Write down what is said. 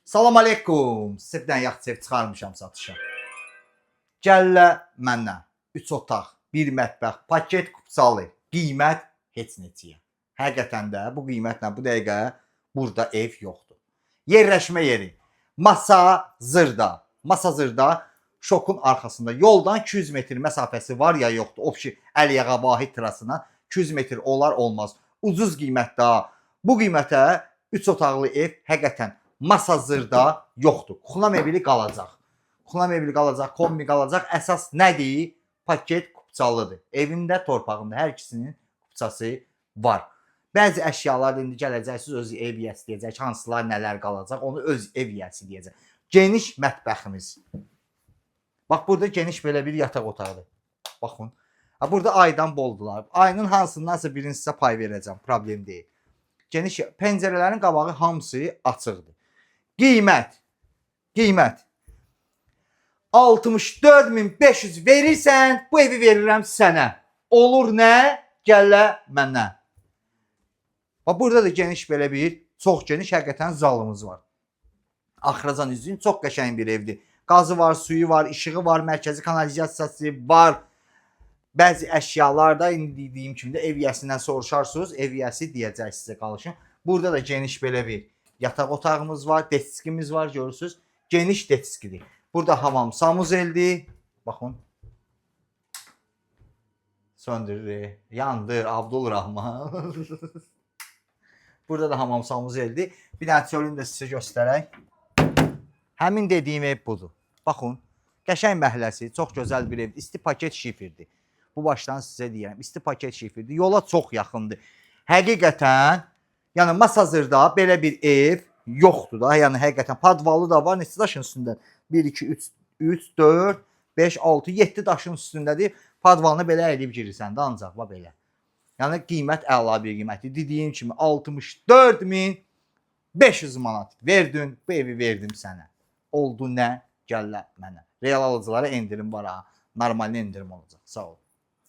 Salam aleykum. Sizdən yaxşı ev çıxarmışam satışa. Gəllə məndən 3 otaq, 1 mətbəx, paket kupçalı, qiymət heç neçəyə. Həqiqətən də bu qiymətlə bu dəqiqə burada ev yoxdur. Yerləşmə yeri Masa Zırda. Şokun arxasında yoldan 200 metr məsafəsi var ya yoxdur. Opşi Əliyağa Vahid terasına 200 metr olar olmaz. Ucuz qiymətdə. Bu qiymətə 3 otaqlı ev həqiqətən Masa Zırda yoxdur. Kuxna mebeli qalacaq. Kuxna mebeli qalacaq, kombi qalacaq. Əsas nədir? Paket kupçalıdır. Evində, torpağında hər ikisinin kupçası var. Bəzi əşyalar indi gələcəksiniz, öz ev yiyəsi deyəcək. Hansılar nələr qalacaq, onu öz ev yiyəsi deyəcək. Geniş mətbəximiz. Bax, burada geniş belə bir yataq otağıdır. Baxın. Burada aydan boldular. Ayının hansındansa birini sizə pay verəcəm. Problem deyil. Geniş pəncərələrin qabağı hamısı açıqdır. Qiymət 64.500 verirsən, bu evi verirəm sənə. Olur nə? Gəllə məndən. Bax, burada da geniş belə bir, çox geniş həqiqətən zalımız var. Axıracan üzün çox qəşəng bir evdir. Qazı var, suyu var, işığı var, mərkəzi kanalizasiyası var. Bəzi əşyalar da indi dediyim kimi də ev yiyəsindən soruşarsınız, ev yiyəsi deyəcək sizə qalışın. Burada da geniş belə bir yataq otağımız var, detskimiz var, görürsünüz. Geniş detskidir. Burada hamam samuzeldir. Baxın. Söndürür, yandır, Abdulrahman. Burada da hamam samuzeldir. Bir dənə çölünü də sizə göstərək. Həmin dediyim ev budur. Baxın, qəşəng məhəlləsi, çox gözəl bir evdir. İsti paket şifirdir. Bu başdan sizə deyirəm, isti paket şifirdir. Yola çox yaxındır. Həqiqətən, yəni Masa Zırda belə bir ev yoxdur da. Yəni həqiqətən padvalı da var. Neçə daşın üstündə? 1, 2, 3, 4, 5, 6, 7 daşın üstündədir. Padvalını belə əyilib girirsən də ancaq belə. Yəni qiymət əla bir qiymətdir. Dediyim kimi 64.500 manat verdin, bu evi verdim sənə. Oldu nə? Gəllə mənə. Real alıcılara endirim var ha. Normalde endirim olacaq. Sağ ol.